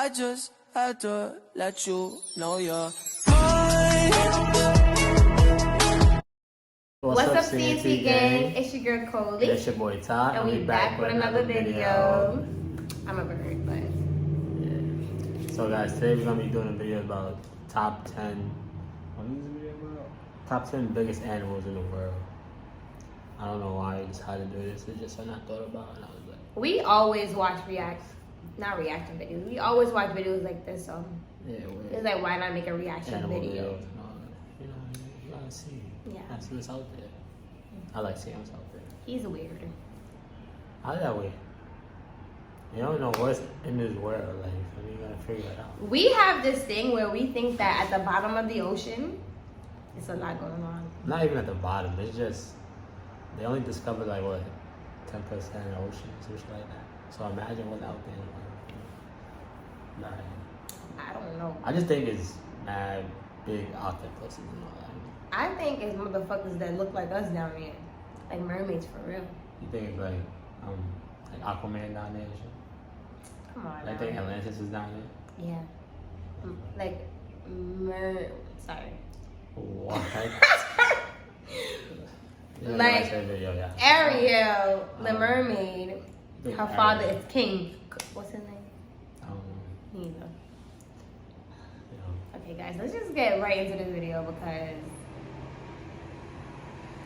I just had to let you know you're mine. What's up, CNT gang? It's your girl Coley. It's your boy Todd. And we back with another video. I'm a bird, but yeah. So guys, today we're gonna be doing a video about top 10. What is the video about? Top 10 biggest animals in the world. I don't know why I decided to do this. It's just something I thought about, and I was like, we always watch not reaction videos. We always watch videos like this. So yeah, it's like, why not make a reaction animal video? videos and all that. You know, you gotta see. Yeah. That's what's out there. I like seeing what's out there. He's weird. How's that way? You don't know what's in this world, like, so you gotta figure it out. We have this thing where we think that at the bottom of the ocean, it's a lot going on. Not even at the bottom. It's just they only discovered like what 10% of the ocean, something like that. So imagine what's out there. Like, I don't know. I just think it's mad big octopuses and all that. I think it's motherfuckers that look like us down there, like mermaids for real. You think it's like Aquaman down there and shit? Come on. I think Atlantis is down there. Yeah. Like sorry. What? Like video, yeah. Ariel, the mermaid, her father is king. What's his name? Neither. Yeah. Okay, guys, let's just get right into this video because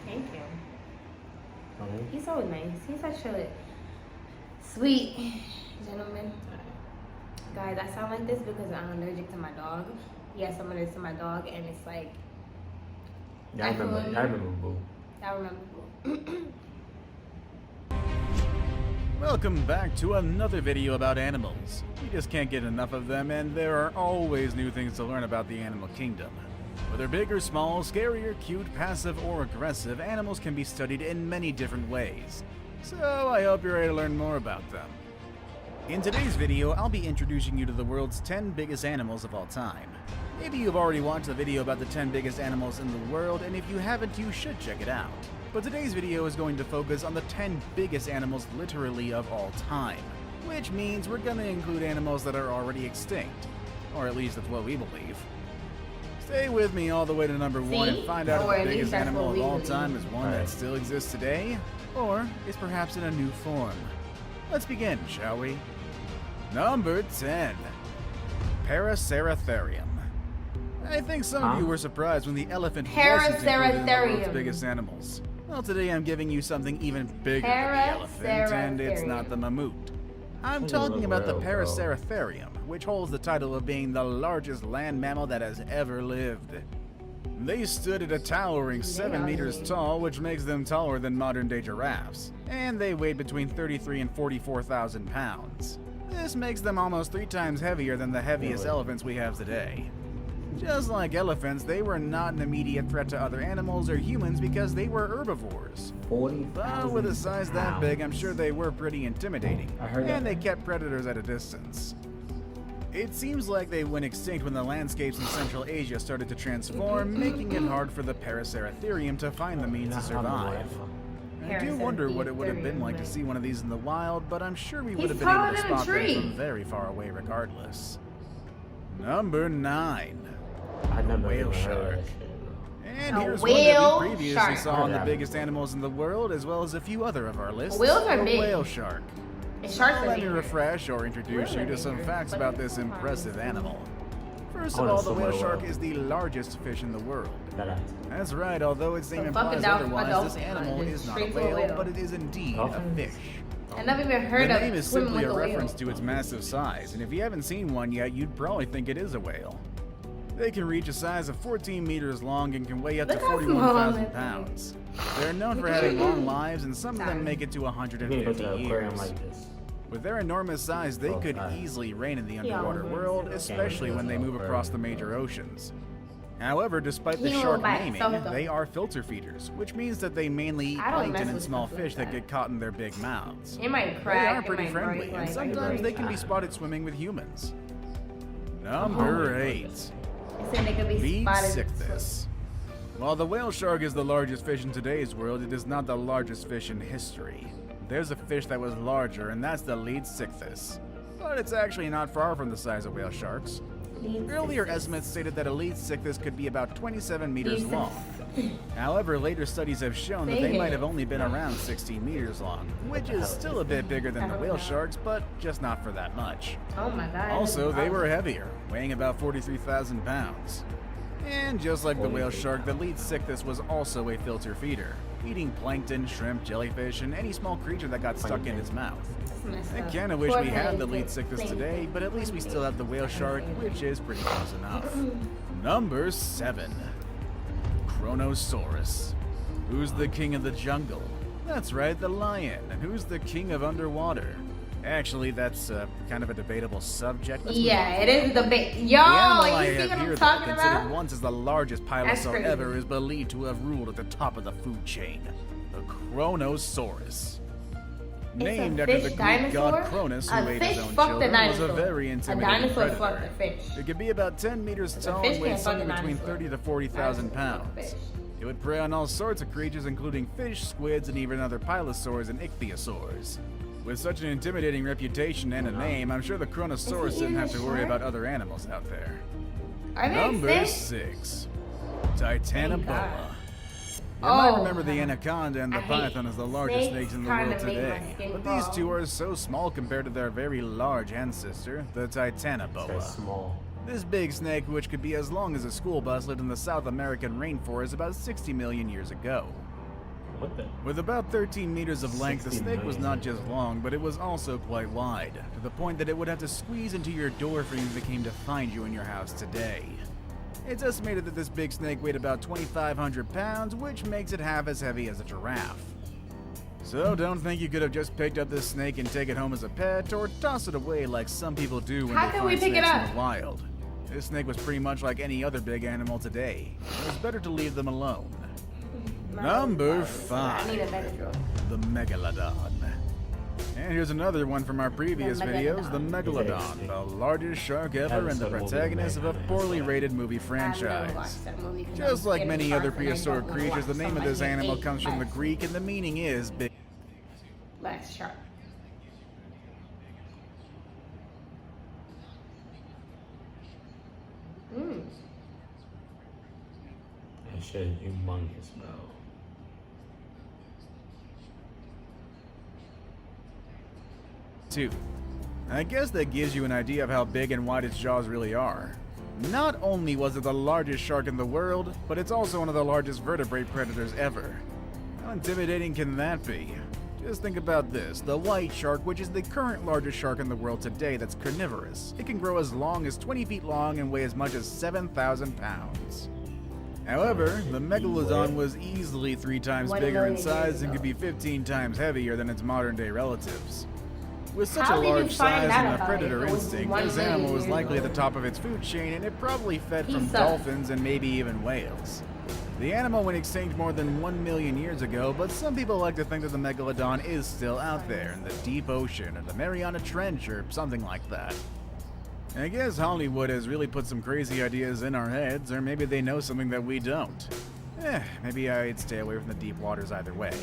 thank you. Okay. He's so nice. He's such a sweet gentleman. Guys, I sound like this because I'm allergic to my dog. Yes, I'm allergic to my dog, and it's like. I remember Boo. I remember Boo. Welcome back to another video about animals. We just can't get enough of them, and there are always new things to learn about the animal kingdom. Whether big or small, scary or cute, passive or aggressive, animals can be studied in many different ways. So I hope you're ready to learn more about them. In today's video, I'll be introducing you to the world's 10 biggest animals of all time. Maybe you've already watched the video about the 10 biggest animals in the world, and if you haven't, you should check it out. But today's video is going to focus on the 10 biggest animals literally of all time, which means we're going to include animals that are already extinct, or at least that's what we believe. Stay with me all the way to number 1 and find out if the biggest animal of all time is one that still exists today, or is perhaps in a new form. Let's begin, shall we? Number 10. Paraceratherium. I think some of you were surprised when the elephant wasn't included in the world's biggest animals. Well, today I'm giving you something even bigger than the elephant, and it's not the mammoth. I'm talking about the Paraceratherium, which holds the title of being the largest land mammal that has ever lived. They stood at a towering 7 meters tall, which makes them taller than modern-day giraffes, and they weighed between 33 and 44,000 pounds. This makes them almost 3 times heavier than the heaviest elephants we have today. Just like elephants, they were not an immediate threat to other animals or humans because they were herbivores. But with a size that big, I'm sure they were pretty intimidating, and they kept predators at a distance. It seems like they went extinct when the landscapes in Central Asia started to transform, making it hard for the Paraceratherium to find the means to survive. I do wonder what it would have been like to see one of these in the wild, but I'm sure we would have been able to spot them from very far away regardless. Number 9. Whale shark. And here's one that we previously saw on the biggest animals in the world, as well as a few other of our lists. Whales are big. Whale shark. Let me refresh or introduce you to some facts about this impressive animal. First of all, the whale shark is the largest fish in the world. That's right, although its name implies otherwise, this animal is not a whale, but it is indeed a fish. I never even heard of it. The name is simply a reference to its massive size, and if you haven't seen one yet, you'd probably think it is a whale. They can reach a size of 14 meters long and can weigh up to 41,000 pounds. They're known for having long lives, and some of them make it to 150 years. With their enormous size, they could easily reign in the underwater world, especially when they move across the major oceans. However, despite the shark naming, they are filter feeders, which means that they mainly eat plankton and small fish that get caught in their big mouths. It might crack. They are pretty friendly, and sometimes they can be spotted swimming with humans. Number 8. The Sichthys. While the whale shark is the largest fish in today's world, it is not the largest fish in history. There's a fish that was larger, and that's the lead Sichthys. but it's actually not far from the size of whale sharks. Earlier estimates stated that a lead-sichthys could be about 27 meters long. However, later studies have shown that they might have only been around 16 meters long, which is still a bit bigger than the whale sharks, but just not for that much. Oh my god. Also, they were heavier, weighing about 43,000 pounds. And just like the whale shark, the lead-sichthys was also a filter feeder, eating plankton, shrimp, jellyfish, and any small creature that got stuck in its mouth. I kinda wish we had the lead-sichthys today, but at least we still have the whale shark, which is pretty close enough. Number 7. Chronosaurus. Who's the king of the jungle? That's right, the lion. And who's the king of underwater? Actually, that's kind of a debatable subject. Yeah, it is a debate. Yo, you see what I'm talking about? Considered once as the largest Paraceratherium ever, is believed to have ruled at the top of the food chain. The Chronosaurus. Named after the Greek god Cronus, who ate his own children, was a very intimidating predator. It could be about 10 meters tall and weigh somewhere between 30 to 40,000 pounds. It would prey on all sorts of creatures, including fish, squids, and even other pilosaurs and ichthyosaurs. With such an intimidating reputation and a name, I'm sure the Chronosaurus didn't have to worry about other animals out there. Number 6. Titanoboa. You might remember the anaconda and the python as the largest snakes in the world today, but these two are so small compared to their very large ancestor, the Titanoboa. This big snake, which could be as long as a school bus, lived in the South American rainforest about 60 million years ago. With about 13 meters of length, the snake was not just long, but it was also quite wide, to the point that it would have to squeeze into your door frame if it came to find you in your house today. It's estimated that this big snake weighed about 2,500 pounds, which makes it half as heavy as a giraffe. So don't think you could have just picked up this snake and take it home as a pet, or toss it away like some people do when they find snakes in the wild. This snake was pretty much like any other big animal today. It's better to leave them alone. Number 5. The Megalodon. And here's another one from our previous videos, the Megalodon, the largest shark ever and the protagonist of a poorly rated movie franchise. Just like many other prehistoric creatures, the name of this animal comes from the Greek and the meaning is big. Last shark. That shit is humongous, bro. I guess that gives you an idea of how big and wide its jaws really are. Not only was it the largest shark in the world, but it's also one of the largest vertebrate predators ever. How intimidating can that be? Just think about this, the white shark, which is the current largest shark in the world today that's carnivorous. It can grow as long as 20 feet long and weigh as much as 7,000 pounds. However, the Megalodon was easily 3 times bigger in size and could be 15 times heavier than its modern-day relatives. With such a large size and a predator instinct, this animal was likely at the top of its food chain, and it probably fed from dolphins and maybe even whales. The animal went extinct more than 1 million years ago, but some people like to think that the Megalodon is still out there in the deep ocean or the Mariana Trench or something like that. I guess Hollywood has really put some crazy ideas in our heads, or maybe they know something that we don't. Maybe I'd stay away from the deep waters either way.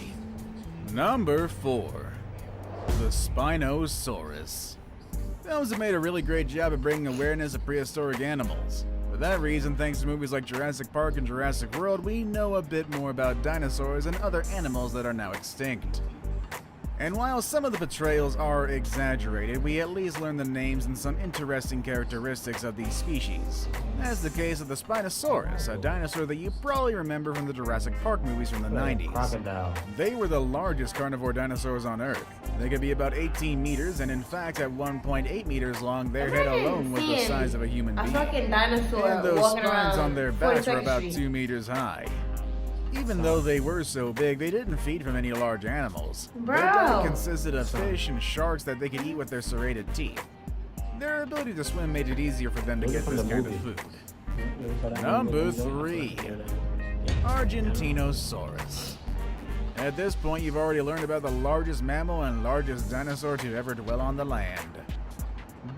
Number 4. The Spinosaurus. Films have made a really great job of bringing awareness of prehistoric animals. For that reason, thanks to movies like Jurassic Park and Jurassic World, we know a bit more about dinosaurs and other animals that are now extinct. And while some of the portrayals are exaggerated, we at least learn the names and some interesting characteristics of these species. That's the case of the Spinosaurus, a dinosaur that you probably remember from the Jurassic Park movies from the 90s. Crocodile. They were the largest carnivore dinosaurs on Earth. They could be about 18 meters, and in fact at 1.8 meters long, their head alone was the size of a human being. Fucking dinosaur and those walking spines around on their backs were about Street. 2 meters high. Even though they were so big, they didn't feed from any large animals. Bro. Their diet consisted of fish and sharks that they could eat with their serrated teeth. Their ability to swim made it easier for them to get this kind of food. Number 3. Argentinosaurus. At this point, you've already learned about the largest mammal and largest dinosaur to ever dwell on the land.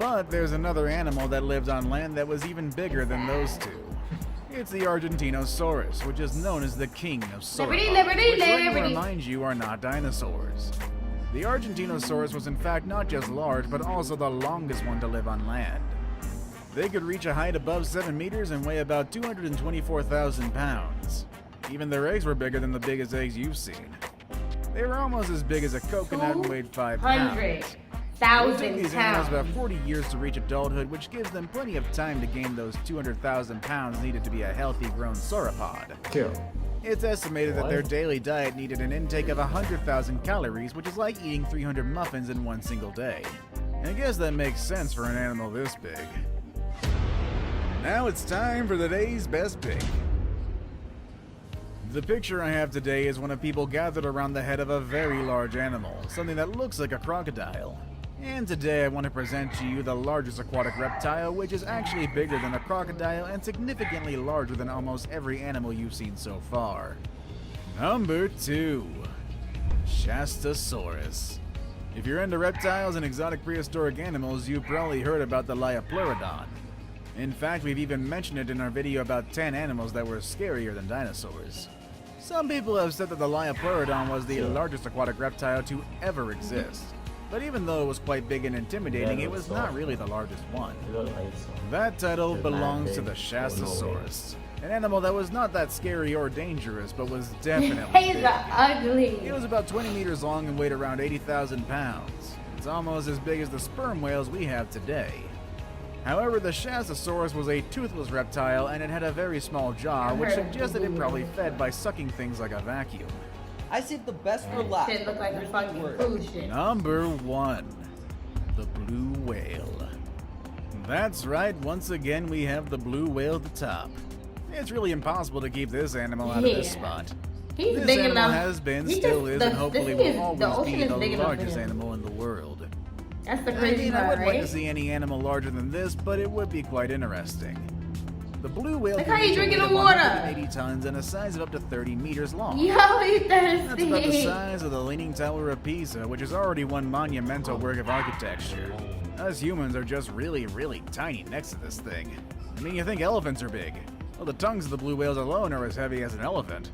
But there's another animal that lived on land that was even bigger than those two. It's the Argentinosaurus, which is known as the king of sauropods, which let me remind you are not dinosaurs. The Argentinosaurus was in fact not just large, but also the longest one to live on land. They could reach a height above 7 meters and weigh about 224,000 pounds. Even their eggs were bigger than the biggest eggs you've seen. They were almost as big as a coconut and weighed 5 pounds. It took these animals about 40 years to reach adulthood, which gives them plenty of time to gain those 200,000 pounds needed to be a healthy grown sauropod. Cool. It's estimated that their daily diet needed an intake of 100,000 calories, which is like eating 300 muffins in one single day. And I guess that makes sense for an animal this big. Now it's time for the day's best pick. The picture I have today is one of people gathered around the head of a very large animal, something that looks like a crocodile. And today I want to present to you the largest aquatic reptile, which is actually bigger than a crocodile and significantly larger than almost every animal you've seen so far. Number 2. Shastasaurus. If you're into reptiles and exotic prehistoric animals, you've probably heard about the Paraceratherium. In fact, we've even mentioned it in our video about 10 animals that were scarier than dinosaurs. Some people have said that the Paraceratherium was the largest aquatic reptile to ever exist. But even though it was quite big and intimidating, it was not really the largest one. That title belongs to the Shastasaurus, an animal that was not that scary or dangerous, but was definitely big. Ugly. It was about 20 meters long and weighed around 80,000 pounds. It's almost as big as the sperm whales we have today. However, the Shastasaurus was a toothless reptile and it had a very small jaw, which suggested it probably fed by sucking things like a vacuum. I saved the best for last. Shit look like a fucking cruise ship. Number 1. The blue whale. That's right, once again we have the blue whale at the top. It's really impossible to keep this animal out of this spot. He's this big animal enough. has been, still is, and hopefully will always be the largest animal in the world. That's the crazy part, I wouldn't like right? to see any animal larger than this, but it would be quite interesting. The blue whale Look how you drinking the water. 180 tons and a size of up to 30 meters long. Yo, he's thirsty. That's about the size of the Leaning Tower of Pisa, which is already one monumental work of architecture. Us humans are just really, really tiny next to this thing. I mean, you think elephants are big. Well, the tongues of the blue whales alone are as heavy as an elephant.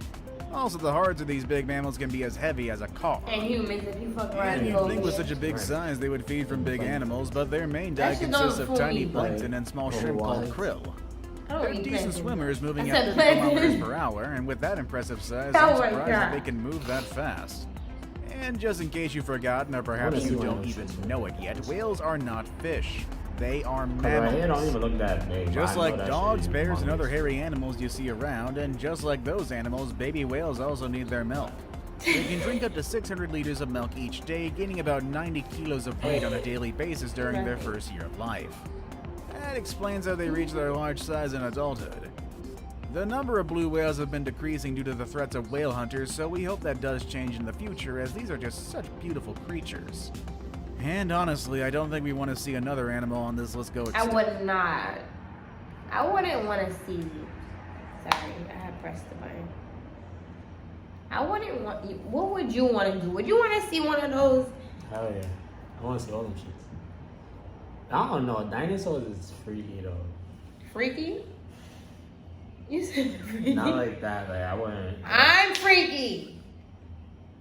Also, the hearts of these big mammals can be as heavy as a car. And humans, if you fuck around, And you'd think with such a big size they would feed from big animals, but their main diet consists of tiny plankton and small shrimp called krill. They're decent swimmers, moving at 50 kilometers per hour, and with that impressive size, I'm surprised that they can move that fast. And just in case you've forgotten, or perhaps you don't even know it yet, whales are not fish. They are mammals. Don't even look that big. Just like dogs, bears, and other hairy animals you see around, and just like those animals, baby whales also need their milk. They can drink up to 600 liters of milk each day, gaining about 90 kilos of weight on a daily basis during their first year of life. That explains how they reach their large size in adulthood. The number of blue whales have been decreasing due to the threats of whale hunters, so we hope that does change in the future, as these are just such beautiful creatures. And honestly, I don't think we want to see another animal on this list go extinct. I would not. I wouldn't want to see. Sorry, I had pressed the button. I wouldn't want you. What would you want to do? Would you want to see one of those? Hell yeah. I want to see all them shits. I don't know. Dinosaurs is freaky though. Freaky? You said freaky. Not like that. Like I wouldn't. I'm freaky.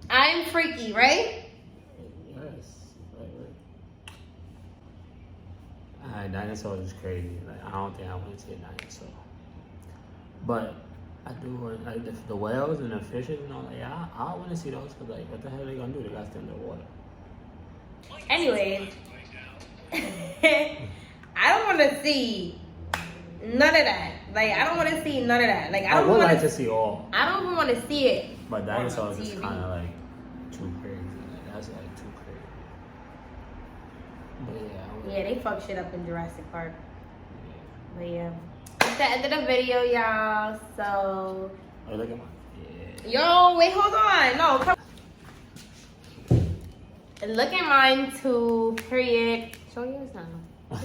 I'm freaky, right? Yes. Dinosaurs is crazy. Like I don't think I want to see a dinosaur. But I do want like the whales and the fishes and all that. Yeah, I want to see those because like what the hell are they gonna do? They got to stay in the water. Anyways, I don't want to see none of that. Like I don't want to see none of that. Like I would like to see all. I don't even want to see it. But dinosaurs is kind of like too crazy. Like, that's like too crazy. But yeah. Yeah, they fuck shit up in Jurassic Park. But yeah. That's the end of the video, y'all. So. Oh, look at mine. Yeah. Yo, wait, hold on. No, come. Look at mine too, period. Show yours now.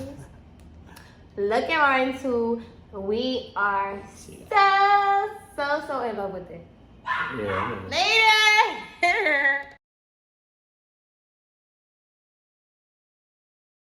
Look at mine too. We are so in love with it. Yeah. Later.